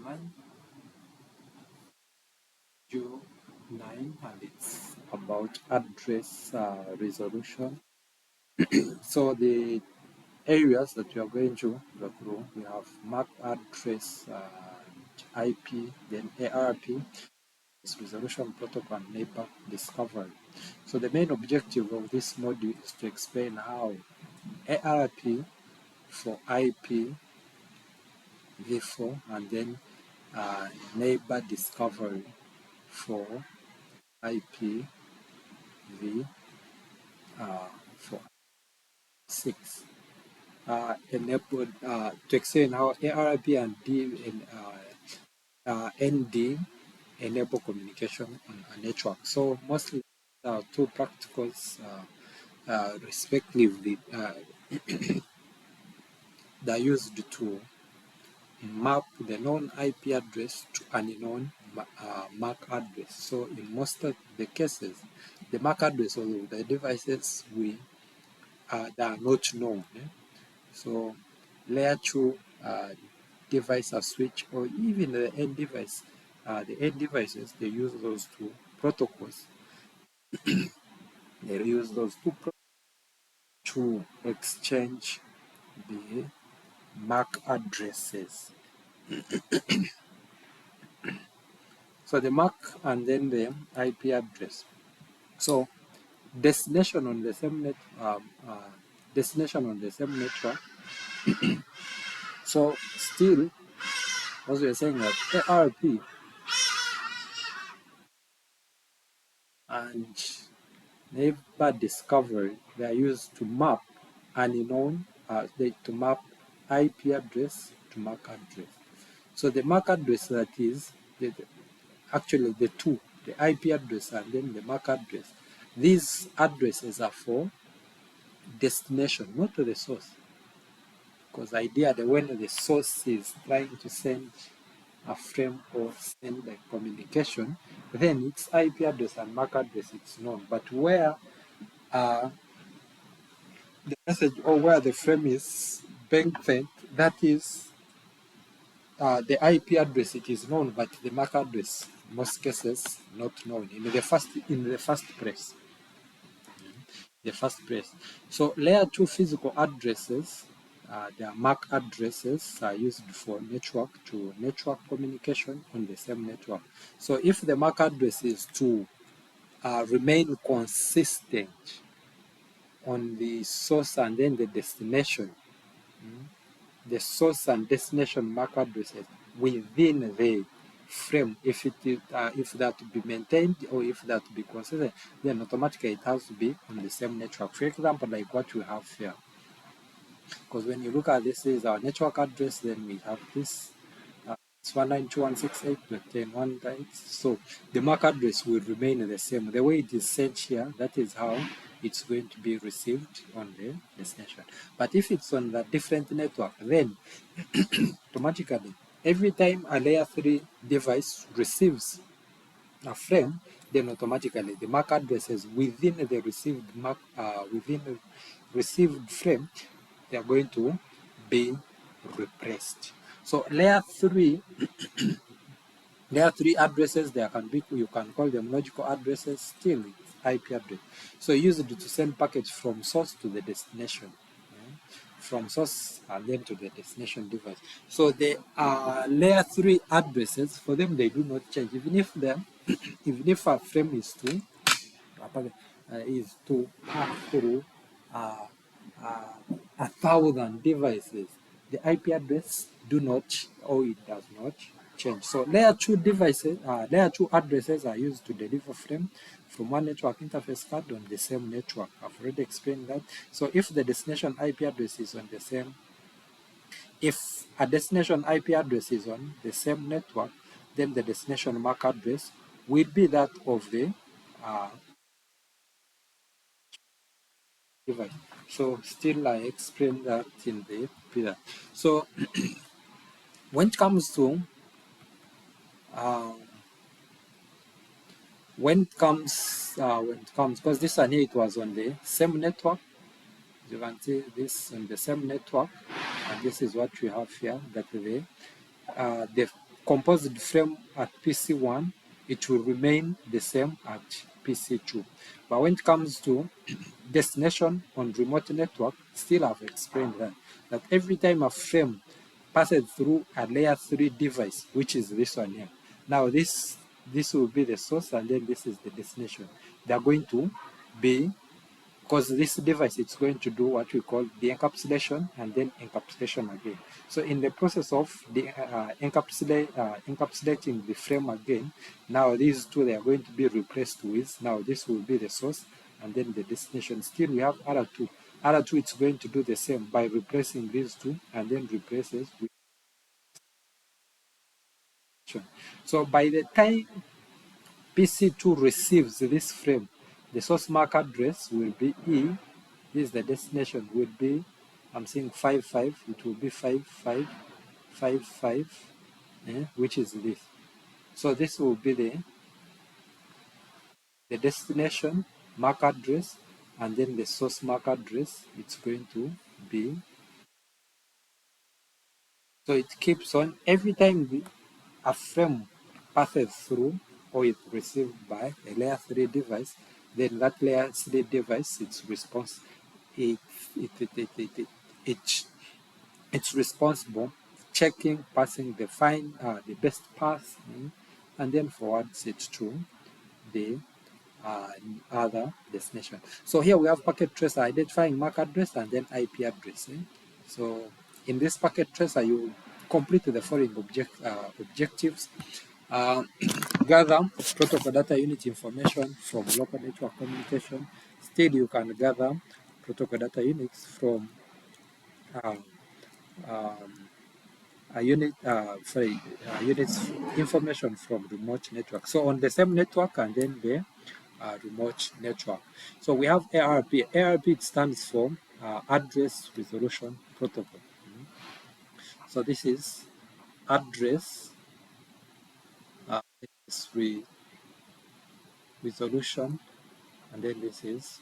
gentlemen, June 9, and it's about address resolution. So the areas that we are going to go through, we have MAC address, IP, then ARP, resolution protocol, and neighbor discovery. So the main objective of this module is to explain how ARP for IP, V4, and then neighbor discovery for IP, V4, 6. Enabled to explain how ARP and ND enable communication on a network. So mostly two practicals respectively that are used to map the known IP address to an unknown MAC address. So in most of the cases, the MAC address of the devices that are not known. So layer 2 device or switch, or even the end device, the end devices, they use those two protocols. They use those two protocols to exchange the MAC addresses. So the MAC and then the IP address. So destination on the same network. So still, as we are saying, that ARP and neighbor discovery, they are used to map an unknown, to map IP address to MAC address. So the MAC address, that is actually the two, the IP address and then the MAC address. These addresses are for destination, not to the source. Because ideally, when the source is trying to send a frame or send a communication, then its IP address and MAC address it's known. But where the message or where the frame is being sent, that is the IP address, it is known, but the MAC address, in most cases, not known in the first place. So layer 2 physical addresses, their MAC addresses are used for network to network communication on the same network. So if the MAC address is to remain consistent on the source and then the destination, the source and destination MAC addresses within the frame, if that to be maintained or if that to be consistent, then automatically it has to be on the same network. For example, like what we have here. Because when you look at this is our network address, then we have this. It's 192.168.10.1. So the MAC address will remain the same. The way it is sent here, that is how it's going to be received on the destination. But if it's on a different network, then automatically, every time a layer 3 device receives a frame, then automatically the MAC addresses within the received frame, they are going to be replaced. So layer 3 addresses, you can call them logical addresses, still it's IP address. So used to send packets from source to the destination, from source and then to the destination device. So the layer 3 addresses, for them, they do not change. Even if a frame is to pass through 1,000 devices, the IP address does not change. So layer 2 addresses are used to deliver frame from one network interface card on the same network. I've already explained that. So if the destination IP address is on the same, if a destination IP address is on the same network, then the destination MAC address will be that of the device. So still I explained that in the pillar. So when it comes, because this one here, it was on the same network. You can see this on the same network, and this is what we have here, that composed frame at PC1, it will remain the same at PC2. But when it comes to destination on remote network, still I've explained that every time a frame passes through a layer 3 device, which is this one here. Now this will be the source, and then this is the destination. They are going to be, because this device, it's going to do what we call the encapsulation and then encapsulation again. So in the process of the encapsulating the frame again, now these two, they are going to be replaced with, now this will be the source and then the destination. Still we have other two. Other two, it's going to do the same by replacing these two and then replaces with. So by the time PC2 receives this frame, the source MAC address will be E. This is the destination, will be, I'm saying 55, it will be 5555, which is this. So this will be the destination MAC address, and then the source MAC address, it's going to be. So it keeps on, every time a frame passes through or is received by a layer 3 device, then that layer 3 device, its response, it's responsible checking, passing the the best path, and then forwards it to the other destination. So here we have packet tracer identifying MAC address and then IP address. So in this packet tracer, you complete the following objectives. Gather protocol data unit information from local network communication. Still, you can gather protocol data units from units information from remote network. So on the same network and then the remote network. So we have ARP. ARP, it stands for Address Resolution Protocol. So this is address resolution, and then this is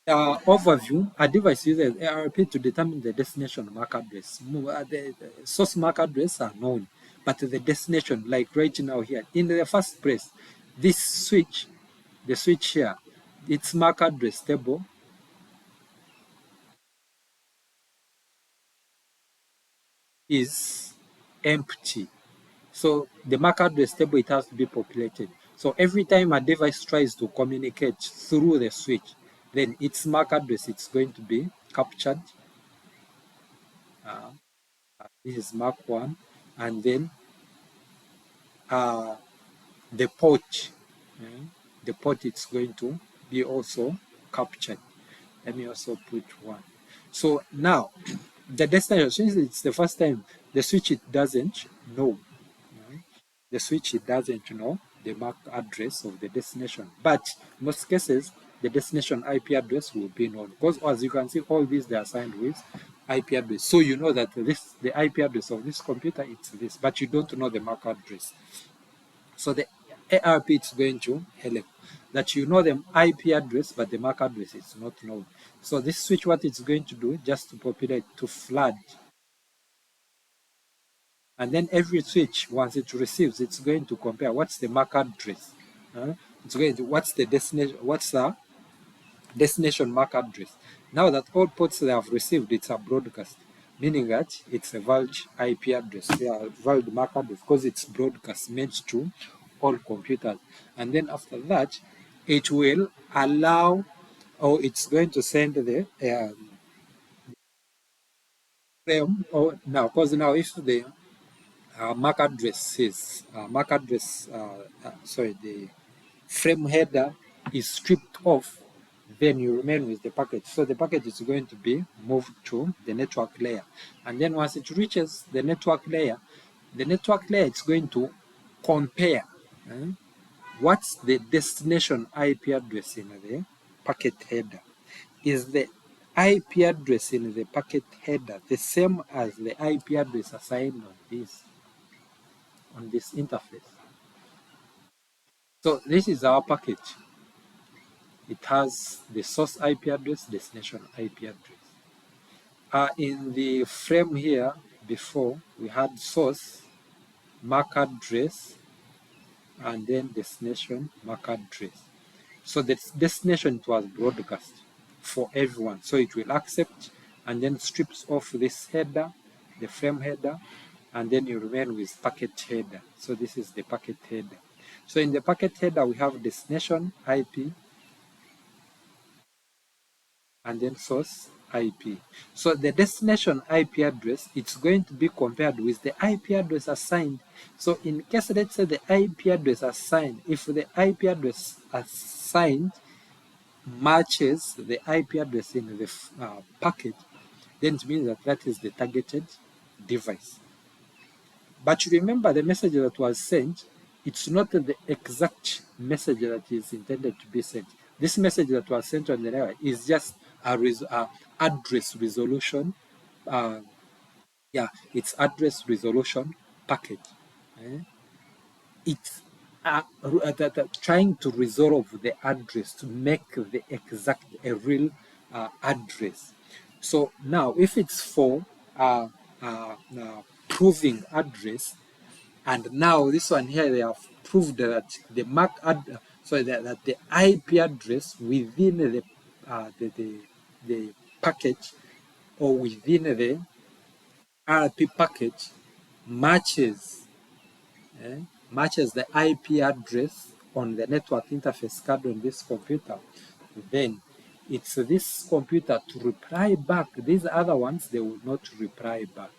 overview. A device uses ARP to determine the destination MAC address. The source MAC address are known, but the destination, like right now here, in the first place, this switch, the switch here, its MAC address table is empty. So the MAC address table, it has to be populated. So every time a device tries to communicate through the switch, then its MAC address, it's going to be captured. This is MAC 1, and then the port, it's going to be also captured. Let me also put 1. So now the destination, since it's the first time, the switch, it doesn't know. The switch, it doesn't know the MAC address of the destination. But in most cases, the destination IP address will be known, because as you can see, all these, they are assigned with IP address. So you know that the IP address of this computer, it's this, but you don't know the MAC address. So the ARP, it's going to help that you know the IP address, but the MAC address is not known. So this switch, what it's going to do, just to populate, to flood. And then every switch, once it receives, it's going to compare what's the MAC address. It's going to, what's the destination MAC address. Now that all ports they have received, it's a broadcast, meaning that it's a valid IP address, a valid MAC address, because it's broadcast meant to all computers. And then after that, it will allow, or it's going to send the frame, or now, because now if the MAC address is the frame header is stripped off, then you remain with the packet. So the packet is going to be moved to the network layer, and then once it reaches the network layer, is going to compare what's the destination IP address in the packet header. Is the IP address in the packet header the same as the IP address assigned on this interface? So this is our package. It has the source IP address, destination IP address. In the frame here, before, we had source, MAC address, and then destination, MAC address. So the destination was broadcast for everyone. So it will accept and then strips off this header, the frame header, and then you remain with packet header. So this is the packet header. So in the packet header, we have destination IP and then source IP. So the destination IP address, it's going to be compared with the IP address assigned. So in case, let's say the IP address assigned, if the IP address assigned matches the IP address in the packet, then it means that that is the targeted device. But remember, the message that was sent, it's not the exact message that is intended to be sent. This message that was sent on the network is just a address resolution. It's address resolution packet. Eh? It's trying to resolve the address to make the exact a real address. So now, if it's for proving address, and now this one here, they have proved that the MAC that the IP address within the package or within the RP package matches matches the IP address on the network interface card on this computer, then it's this computer to reply back. These other ones, they will not reply back.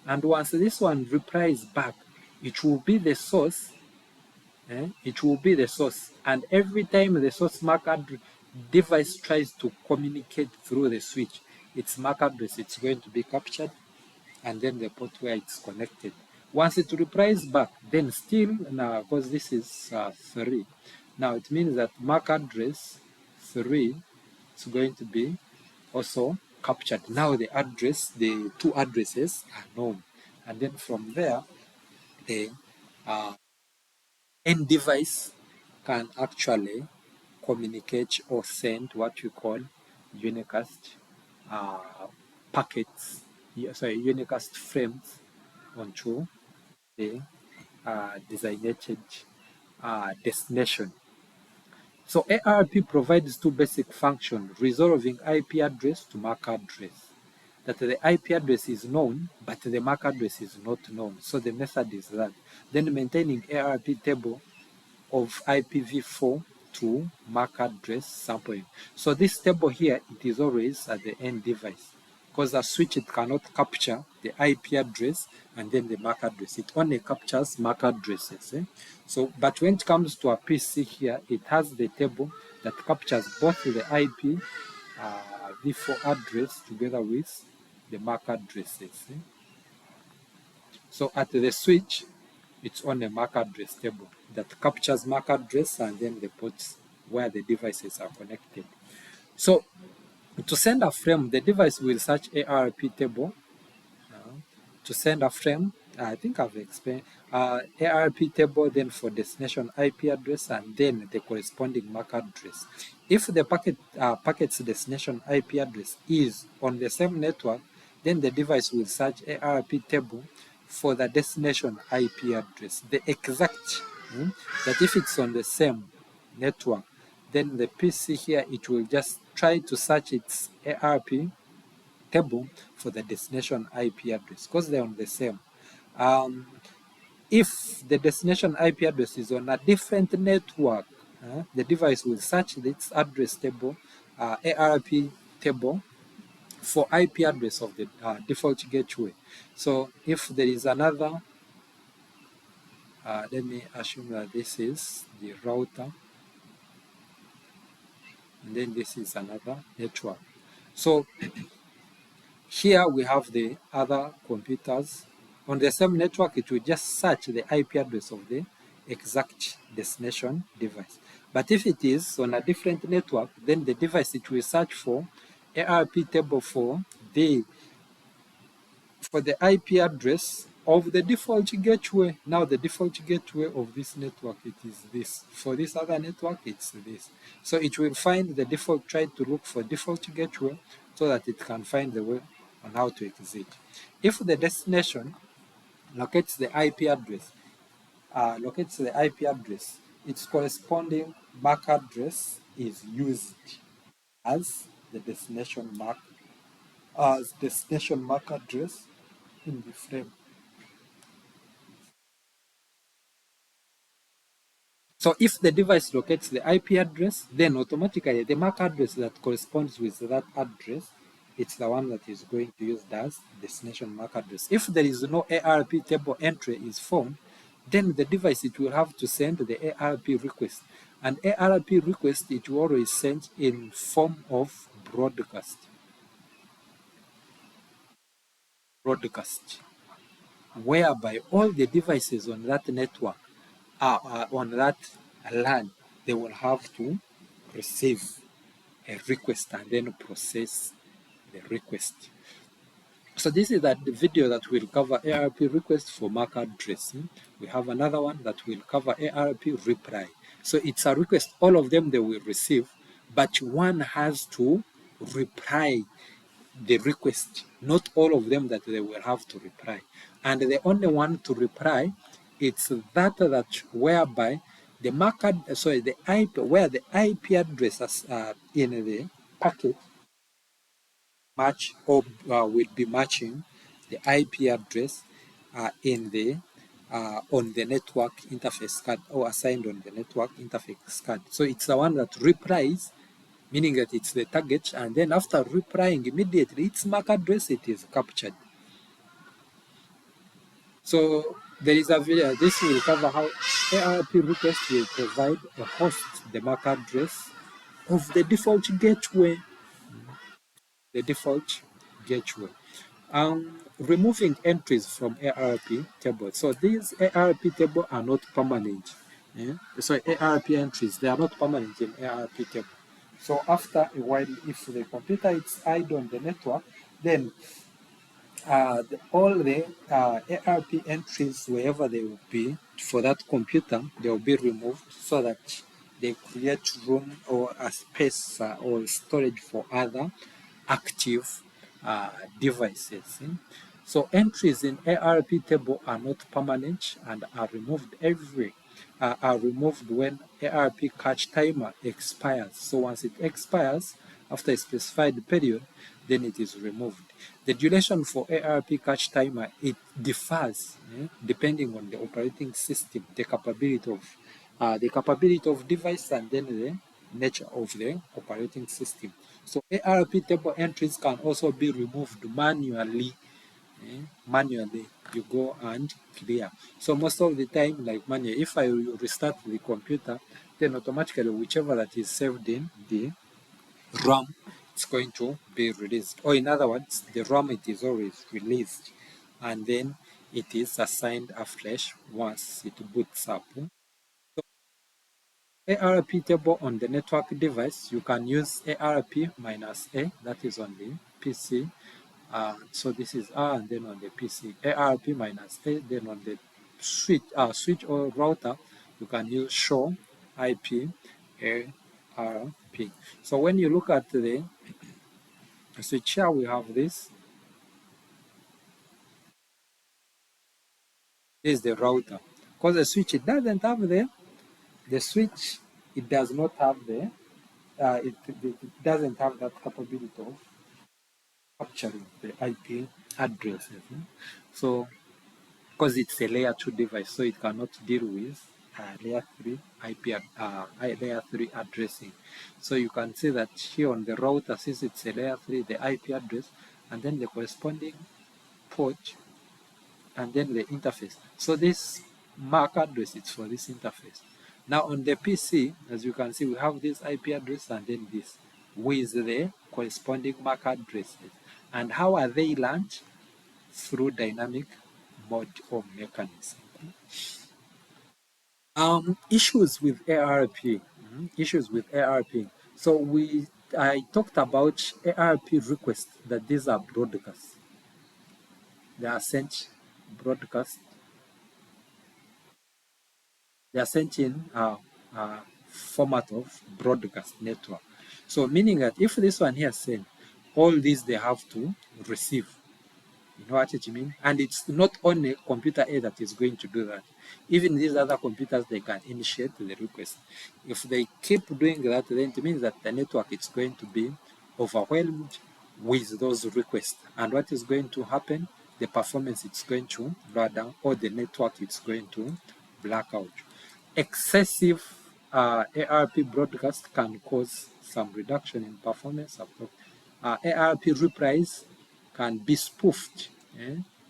And once this one replies back, it will be the source. It will be the source. And every time the source MAC address device tries to communicate through the switch, its MAC address, it's going to be captured, and then the port where it's connected. Once it replies back, then still, now, because this is 3, now it means that MAC address 3 is going to be also captured. Now the address, the two addresses are known. And then from there, the end device can actually communicate or send what we call unicast packets, unicast frames onto the designated destination. So ARP provides two basic functions: resolving IP address to MAC address. That the IP address is known, but the MAC address is not known. So the method is that. Then maintaining ARP table of IPv4 to MAC address sampling. So this table here, it is always at the end device, because a switch, it cannot capture the IP address and then the MAC address. It only captures MAC addresses. So, but when it comes to a PC here, it has the table that captures both the IP v4 address together with the MAC addresses. So at the switch, it's on a MAC address table that captures MAC address and then the ports where the devices are connected. So to send a frame, the device will search ARP table to send a frame. I think I've explained ARP table, then for destination IP address, and then the corresponding MAC address. If the packet's destination IP address is on the same network, then the device will search ARP table for the destination IP address, the exact, that if it's on the same network, then the PC here, it will just try to search its ARP table for the destination IP address because they're on the same. If the destination IP address is on a different network, the device will search its address table, ARP table, for IP address of the default gateway. So if there is another, let me assume that this is the router, and then this is another network. So here we have the other computers. On the same network, it will just search the IP address of the exact destination device. But if it is on a different network, then the device, it will search for ARP table for the IP address of the default gateway. Now the default gateway of this network, it is this. For this other network, it's this. So it will find the default, try to look for default gateway so that it can find the way on how to exit. If the destination locates the IP address, its corresponding MAC address is used as the destination MAC address in the frame. So if the device locates the IP address, then automatically the MAC address that corresponds with that address, it's the one that is going to use as destination MAC address. If there is no ARP table entry is formed, then the device, it will have to send the ARP request. And ARP request, it will always send in form of broadcast, whereby all the devices on that network, on that LAN, they will have to receive a request and then process the request. So this is the video that will cover ARP request for MAC address. We have another one that will cover ARP reply. So it's a request, all of them they will receive, but one has to reply the request, not all of them that they will have to reply. And the only one to reply, it's that whereby the MAC, the IP, where the IP addresses in the packet match or will be matching the IP address in the on the network interface card or assigned on the network interface card. So it's the one that replies, meaning that it's the target, and then after replying immediately, its MAC address, it is captured. So there is a video, this will cover how ARP request will provide a host the MAC address of the default gateway. Removing entries from ARP table. So these ARP table are not permanent. So ARP entries, they are not permanent in ARP table. So after a while, if the computer is idle on the network, then all the ARP entries, wherever they will be for that computer, they will be removed so that they create room or a space or storage for other active devices. So entries in ARP table are not permanent and are removed when ARP cache timer expires. So once it expires after a specified period, then it is removed. The duration for ARP cache timer, it differs depending on the operating system, the capability of device, and then the nature of the operating system. So ARP table entries can also be removed manually. You go and clear. So most of the time, like manually, if I restart the computer, then automatically whichever that is saved in the RAM, it's going to be released. Or in other words, the RAM, it is always released, and then it is assigned afresh once it boots up. ARP table on the network device, you can use ARP minus A, that is on the PC. So this is R, and then on the PC, ARP minus A, then on the switch or router, you can use show IP ARP. So when you look at the switch here, we have this. This is the router. Because the switch, it doesn't have the switch, it does not have it doesn't have that capability of capturing the IP addresses. So, because it's a layer 2 device, so it cannot deal with layer 3 layer 3 addressing. So you can see that here on the router, since it's a layer 3, the IP address, and then the corresponding port, and then the interface. So this MAC address is for this interface. Now on the PC, as you can see, we have this IP address and then this with the corresponding MAC addresses. And how are they launched? Through dynamic mode or mechanism. Issues with ARP. Issues with ARP. So I talked about ARP requests, that these are broadcasts. They are sent broadcast. They are sent in format of broadcast network. So meaning that if this one here sent, all these they have to receive. You know what it means? And it's not only computer A that is going to do that. Even these other computers, they can initiate the request. If they keep doing that, then it means that the network is going to be overwhelmed with those requests. And what is going to happen? The performance is going to lower down, or the network is going to black out. Excessive ARP broadcast can cause some reduction in performance. ARP replies can be spoofed.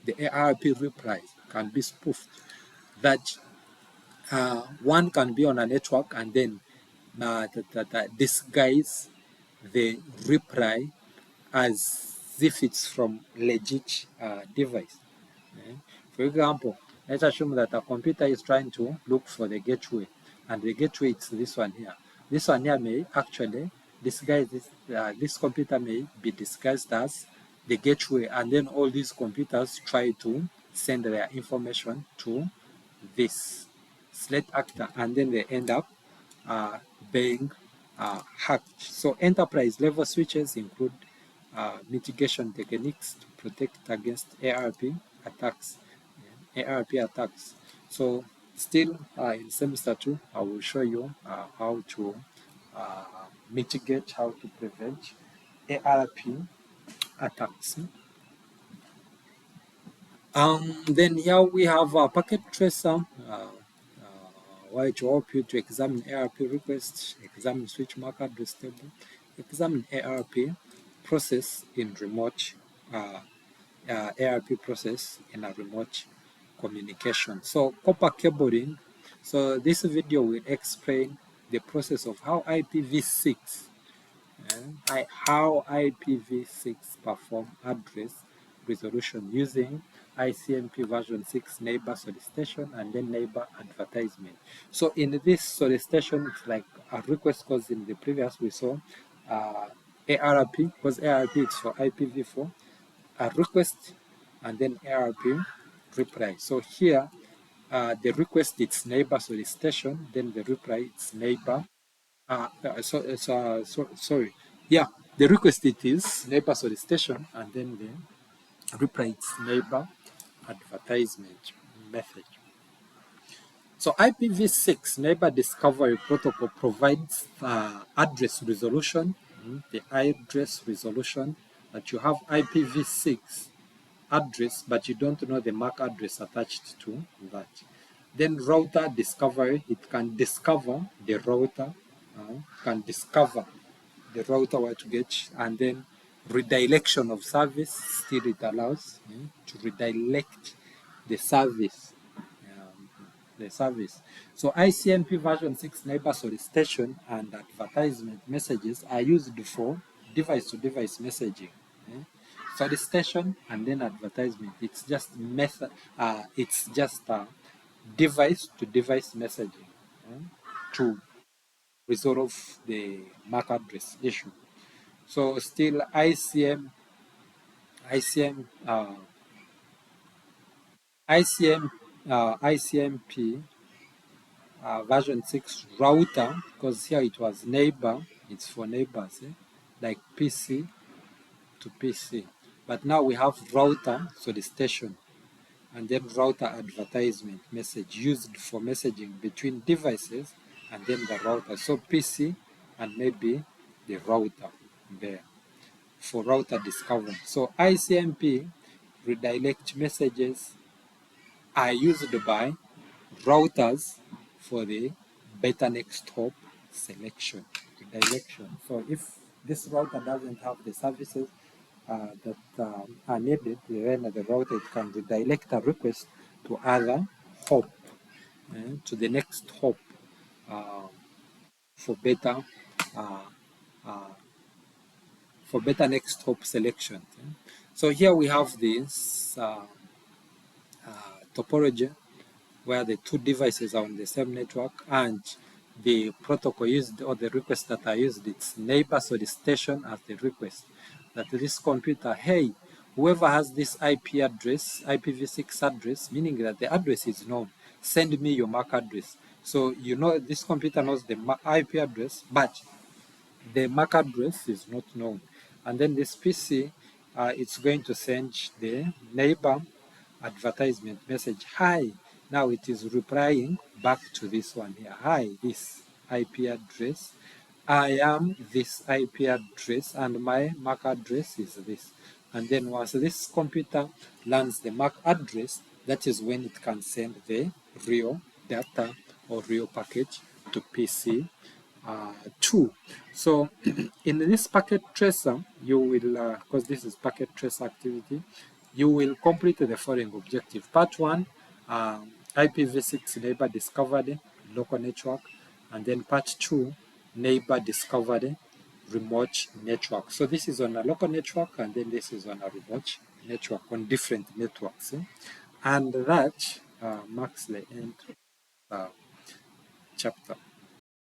The ARP replies can be spoofed. That one can be on a network and then disguise the reply as if it's from legit device. For example, let's assume that a computer is trying to look for the gateway, and the gateway is this one here. This one here may actually disguise this. This computer may be disguised as the gateway, and then all these computers try to send their information to this slate actor, and then they end up being hacked. So enterprise level switches include mitigation techniques to protect against ARP attacks. So still in semester 2, I will show you how to mitigate, how to prevent ARP attacks. Then here we have a packet tracer, where to help you to examine ARP requests, examine switch MAC address table, examine ARP process in remote ARP process in a remote communication. So copper cabling. So this video will explain the process of how IPv6 perform address resolution using ICMP version 6 neighbor solicitation and then neighbor advertisement. So in this solicitation, it's like a request, because in the previous we saw ARP, because ARP is for IPv4, a request and then ARP reply. So here the request it's neighbor solicitation, then the reply it's neighbor. Sorry. Yeah, the request it is neighbor solicitation, and then the reply it's neighbor advertisement method. So IPv6 neighbor discovery protocol provides address resolution. The address resolution that you have IPv6 address, but you don't know the MAC address attached to that. Then router discovery, it can discover the router, where to get, and then redirection of service, still it allows to redirect the service. So ICMP version 6 neighbor solicitation and advertisement messages are used for device-to-device messaging. Solicitation and then advertisement. It's just method. It's just device-to-device messaging to resolve the MAC address issue. So still ICMP version 6 router, because here it was neighbor, it's for neighbors, like PC to PC. But now we have router solicitation and then router advertisement message used for messaging between devices and then the router. So PC and maybe the router there for router discovery. So ICMP redirect messages are used by routers for the better next hop selection, redirection. So if this router doesn't have the services that are needed, then the router can redirect a request to other hop, to the next hop for better next hop selection. So here we have this topology where the two devices are on the same network, and the protocol used, or the requests that are used, it's neighbor solicitation as the request. That this computer, hey, whoever has this IP address, IPv6 address, meaning that the address is known, send me your MAC address. So you know this computer knows the IP address, but the MAC address is not known. and then this PC, it's going to send the neighbor advertisement message. Hi, now it is replying back to this one here. Hi, this IP address. I am this IP address and my MAC address is this. And then once this computer learns the MAC address, that is when it can send the real data or real package to PC 2. So in this packet tracer, you will, because this is packet tracer activity, you will complete the following objective. Part 1, IPv6 neighbor discovered local network, and then part 2, neighbor discovered remote network. So this is on a local network, and then this is on a remote network on different networks. And that marks the end of the chapter.